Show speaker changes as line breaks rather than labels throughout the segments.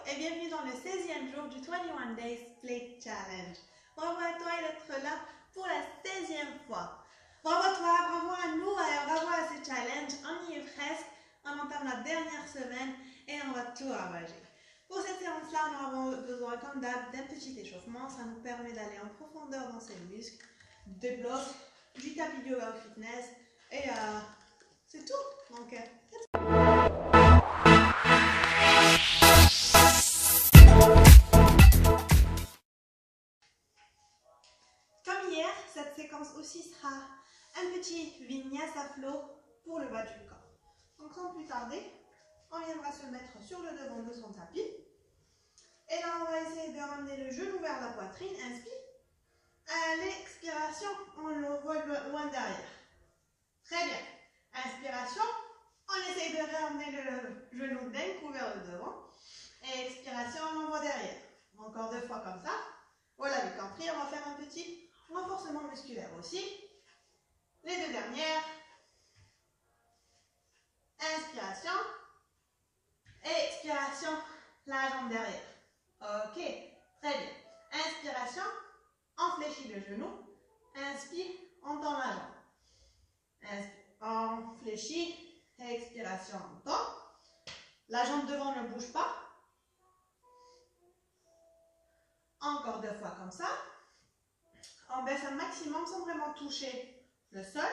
et bienvenue dans le 16e jour du 21 Days Play Challenge. Bravo à toi d'être là pour la 16e fois. Bravo à toi, bravo à nous et bravo à ce challenge. On y est presque, on entame la dernière semaine et on va tout ravager. Pour cette séance-là, nous avons besoin comme d'hab d'un petit échauffement. Ça nous permet d'aller en profondeur dans ces muscles, des blocs, du tapis yoga au fitness et c'est tout. Donc, comme hier, cette séquence aussi sera un petit vinyasa flow pour le bas du corps. Donc sans plus tarder, on viendra se mettre sur le devant de son tapis. Et là, on va essayer de ramener le genou vers la poitrine. Inspire. À l'expiration, on le voit loin derrière. Très bien. Inspiration, on essaye de ramener le genou d'un coup vers le devant. Et expiration, on l'envoie derrière. Encore 2 fois comme ça. Voilà, j'ai compris. On va faire un petit renforcement musculaire aussi. Les 2 dernières. Inspiration. Et expiration, la jambe derrière. Ok, très bien. Inspiration, on fléchit le genou. Inspire, on tend la jambe. Inspire, on fléchit. Expiration, on tend. La jambe devant ne bouge pas. Encore 2 fois comme ça. On baisse un maximum sans vraiment toucher le sol.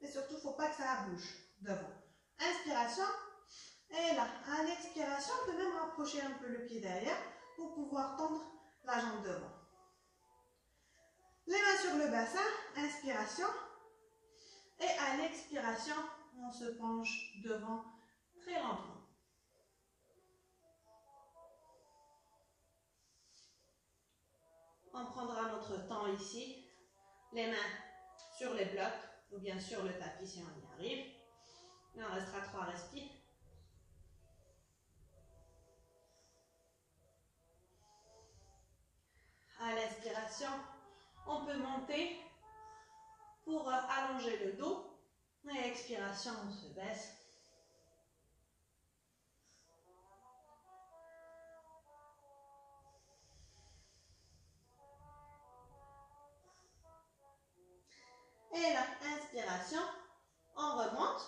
Mais surtout, il ne faut pas que ça bouge devant. Inspiration. Et là, à l'expiration, on peut même rapprocher un peu le pied derrière pour pouvoir tendre la jambe devant. Les mains sur le bassin, inspiration. Et à l'expiration, on se penche devant très lentement. On prendra notre temps ici. Les mains sur les blocs ou bien sur le tapis si on y arrive. Et on restera 3 respires. À l'inspiration, on peut monter pour allonger le dos. Et à l'expiration, on se baisse. Et là, inspiration, on remonte.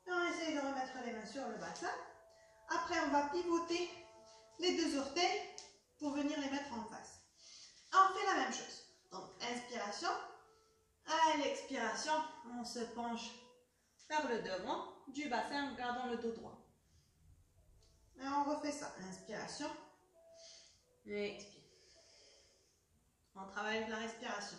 Et on essaye de remettre les mains sur le bassin. Après, on va pivoter les 2 orteils pour venir les mettre en face. On fait la même chose. Donc, inspiration. À l'expiration, on se penche vers le devant du bassin en gardant le dos droit. Et on refait ça. Inspiration. Et expire. On travaille avec la respiration.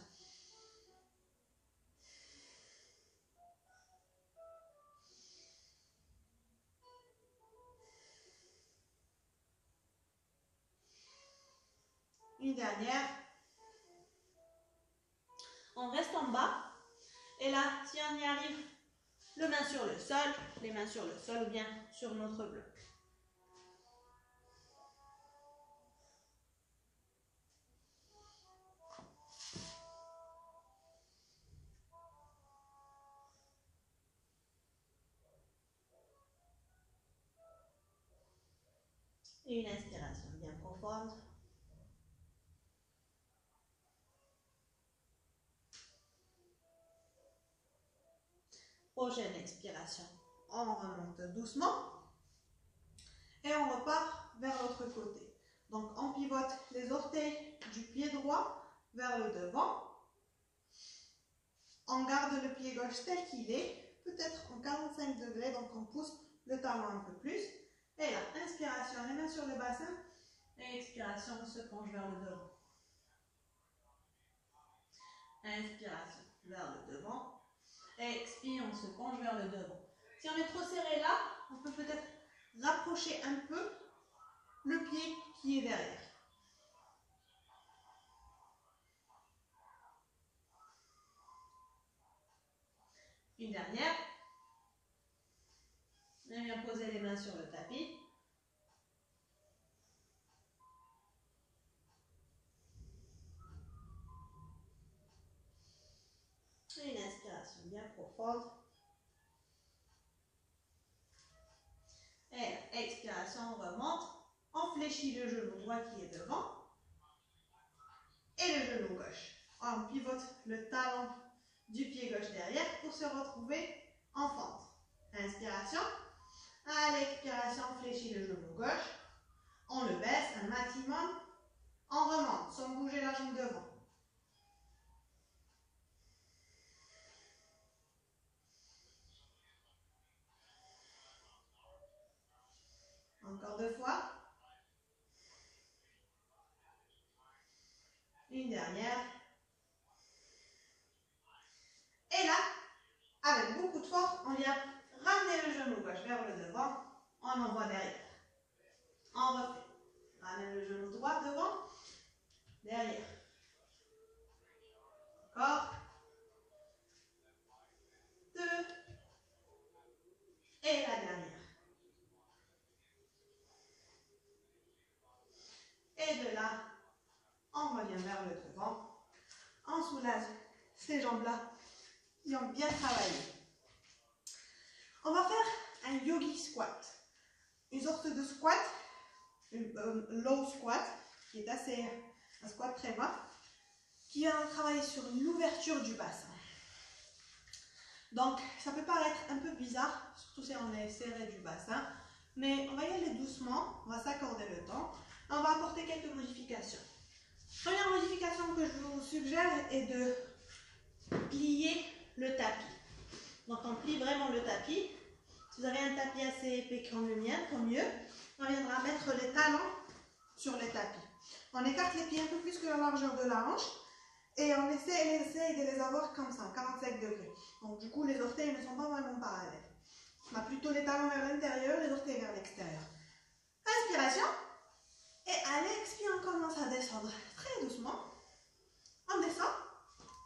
Une dernière. On reste en bas. Et là, si on y arrive, les mains sur le sol ou bien sur notre bloc. Et une inspiration bien profonde. Prochaine expiration, on remonte doucement et on repart vers l'autre côté. Donc on pivote les orteils du pied droit vers le devant. On garde le pied gauche tel qu'il est, peut-être en 45 degrés, donc on pousse le talon un peu plus. Et là, inspiration, les mains sur le bassin. Et expiration, on se penche vers le devant. Inspiration, vers le devant. Expire, on se penche vers le devant. Si on est trop serré là, on peut peut-être rapprocher un peu le pied qui est derrière. Une dernière. On vient poser les mains sur le tapis. Une inspiration bien profonde. Et expiration. Inspiration, on remonte. On fléchit le genou droit qui est devant. Et le genou gauche. On pivote le talon du pied gauche derrière pour se retrouver en fente. Inspiration. À l'expiration, on fléchit le genou gauche. On le baisse un maximum. On remonte sans bouger la jambe devant. Encore 2 fois. Une dernière. Et là, avec beaucoup de force, on vient ramener le genou gauche vers le devant. On envoie derrière. On refait. Ramène le genou droit devant. Derrière. Encore. 2. Et la dernière. Et de là, on revient vers le devant. On soulage ces jambes-là qui ont bien travaillé. On va faire un yogi squat. Une sorte de squat, une low squat, qui est assez un squat très bas, qui va travailler sur l'ouverture du bassin. Donc, ça peut paraître un peu bizarre, surtout si on est serré du bassin, mais on va y aller doucement, on va s'accorder le temps, on va apporter quelques modifications. Première modification que je vous suggère est de plier le tapis. Donc, on plie vraiment le tapis. Si vous avez un tapis assez épais comme le mien, tant mieux. On viendra mettre les talons sur le tapis. On écarte les pieds un peu plus que la largeur de la hanche. Et on essaie de les avoir comme ça, 45 degrés. Donc du coup, les orteils ne sont pas vraiment parallèles. On a plutôt les talons vers l'intérieur, les orteils vers l'extérieur. Inspiration. Et à l'expiration, on commence à descendre très doucement. On descend,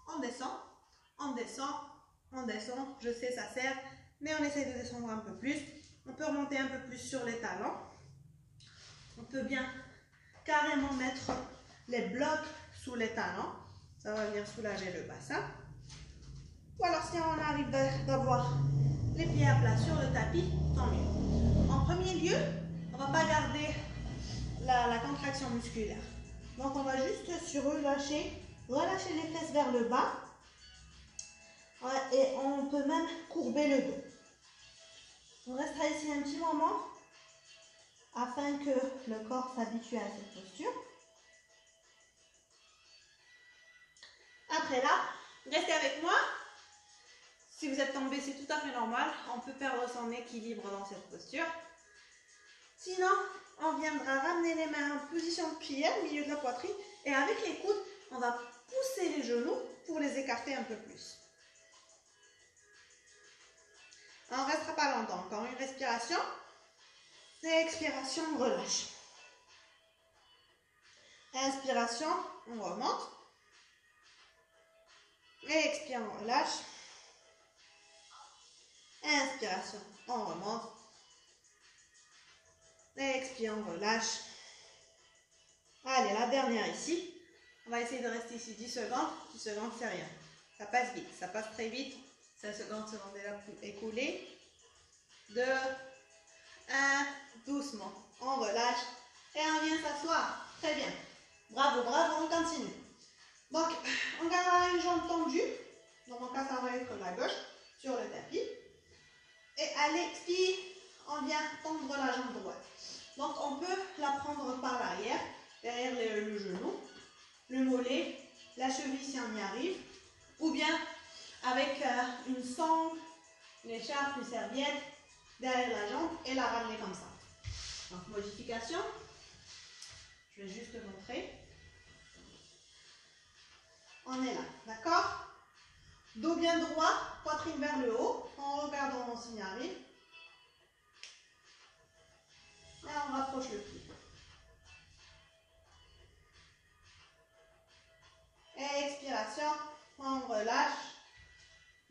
on descend, on descend, on descend. Je sais, ça sert, mais on essaie de descendre un peu plus. On peut remonter un peu plus sur les talons. On peut bien carrément mettre les blocs sous les talons. Ça va venir soulager le bassin. Ou alors si on arrive d'avoir les pieds à plat sur le tapis, tant mieux. En premier lieu, on ne va pas garder la contraction musculaire. Donc on va juste se relâcher les fesses vers le bas. Et on peut même courber le dos. On restera ici un petit moment afin que le corps s'habitue à cette posture. Après là, restez avec moi. Si vous êtes tombé, c'est tout à fait normal. On peut perdre son équilibre dans cette posture. Sinon, on viendra ramener les mains en position de prière au milieu de la poitrine. Et avec les coudes, on va pousser les genoux pour les écarter un peu plus. On ne restera pas longtemps. Encore une respiration. Et expiration, on relâche. Inspiration, on remonte. Et expire, on relâche. Inspiration, on remonte. Et expire, on relâche. Allez, la dernière ici. On va essayer de rester ici 10 secondes. 10 secondes, c'est rien. Ça passe vite, ça passe très vite. 5 secondes seront déjà écoulées. 2, 1, doucement. On relâche. Et on vient s'asseoir. Très bien. Bravo, bravo, on continue. Donc, on gardera une jambe tendue. Dans mon cas, ça va être la gauche sur le tapis. Et à l'expire, on vient tendre la jambe droite. Donc, on peut la prendre par l'arrière, derrière le genou, le mollet, la cheville si on y arrive, ou bien avec une sangle, une écharpe, une serviette, derrière la jambe et la ramener comme ça. Donc, modification. Je vais juste montrer. On est là, d'accord? Dos bien droit, poitrine vers le haut, en regardant si on y arrive. Et on rapproche le pied. Et expiration, on relâche.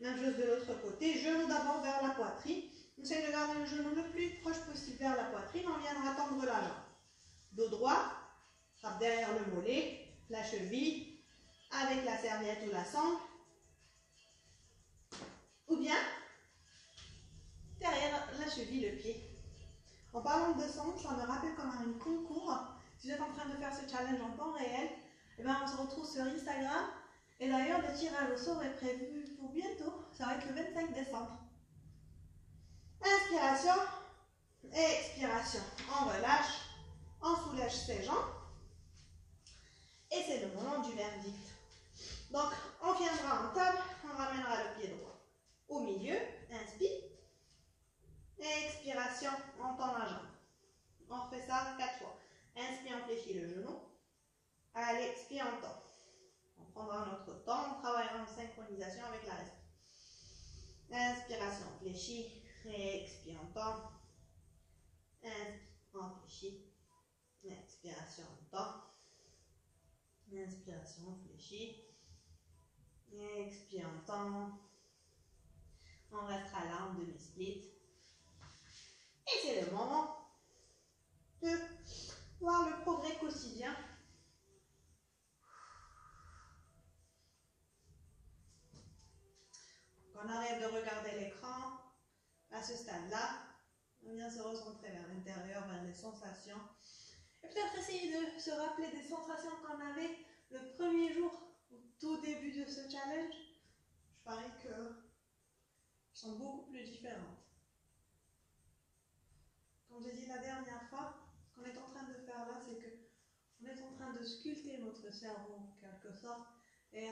Même chose de l'autre côté, genou d'abord vers la poitrine. On essaie de garder le genou le plus proche possible vers la poitrine. On viendra tendre la jambe. Dos droit, frappe derrière le mollet, la cheville, avec la serviette ou la sangle. Ou bien, derrière la cheville, le pied. En parlant de son, ça me rappelle qu'on a un concours. Si vous êtes en train de faire ce challenge en temps réel, eh ben on se retrouve sur Instagram. Et d'ailleurs, le tirage au sort est prévu pour bientôt. Ça va être le 25 décembre. Inspiration et expiration. On relâche, on soulève ses jambes. Et c'est le moment du verdict. Donc, on viendra en table, on ramènera le pied droit au milieu. Inspire. Et expiration, on tend la jambe. On refait ça 4 fois. Inspire, on fléchit le genou. Allez, expire, on tend. On prendra notre temps, on travaillera en synchronisation avec la respiration. Inspiration, on fléchit. Et expire, on tend. Inspire, on fléchit. Expiration, on tend. Inspiration, on fléchit. Expire, on tend. On restera là en demi-split. Et c'est le moment de voir le progrès quotidien. On arrête de regarder l'écran. À ce stade-là, on vient se recentrer vers l'intérieur, vers les sensations. Et peut-être essayer de se rappeler des sensations qu'on avait le premier jour, au tout début de ce challenge. Je parie qu'elles sont beaucoup plus différentes. Comme j'ai dit la dernière fois, ce qu'on est en train de faire là, c'est qu'on est en train de sculpter notre cerveau en quelque sorte et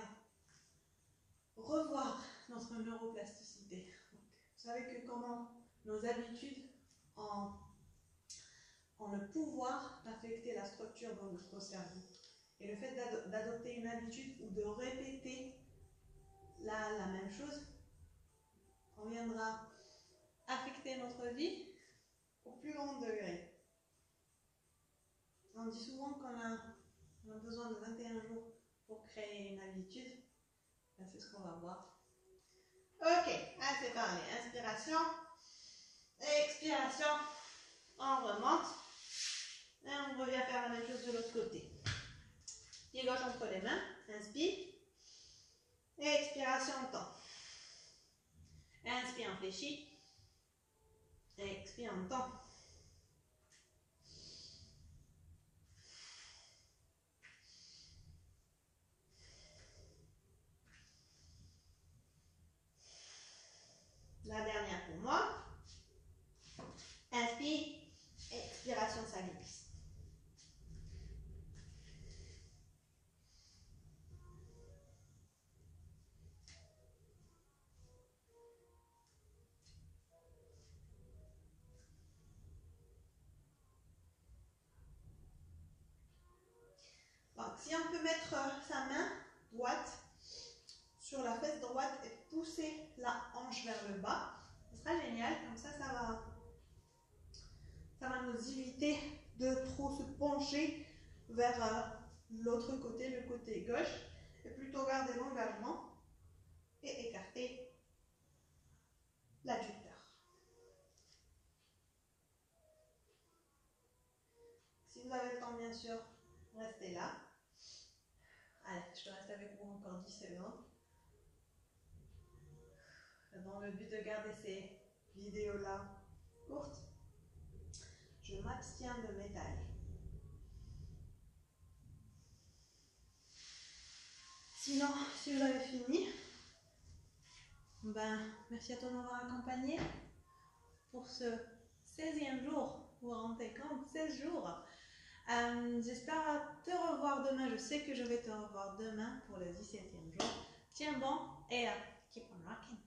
revoir notre neuroplasticité. Donc, vous savez que comment nos habitudes ont le pouvoir d'affecter la structure de notre cerveau. Et le fait d'adopter une habitude ou de répéter la même chose, on viendra affecter notre vie au plus grand degré. On dit souvent qu'on a besoin de 21 jours pour créer une habitude. Ben, c'est ce qu'on va voir. Ok, assez parlé. Inspiration, expiration, on remonte. Et on revient faire la même chose de l'autre côté. Pied gauche entre les mains, inspire. Et expiration, on tend. Inspire, on fléchit. Expire, on tend. La dernière pour moi. Inspire, expiration, ça glisse. Donc, si on peut mettre sa main droite sur la fesse droite et pousser la hanche vers le bas, ce sera génial. Comme ça va nous éviter de trop se pencher vers l'autre côté, le côté gauche, et plutôt garder l'engagement et écarter l'adducteur. Si vous avez le temps, bien sûr, restez là. Allez, je reste avec vous encore 10 secondes. Dans le but de garder ces vidéos-là courtes, je m'abstiens de m'étaler. Sinon, si vous avez fini, ben, merci à toi de m'avoir accompagné pour ce 16e jour. Vous vous rendez compte, 16 jours. J'espère te revoir demain. Je sais que je vais te revoir demain pour le 17e jour. Tiens bon et keep on rocking.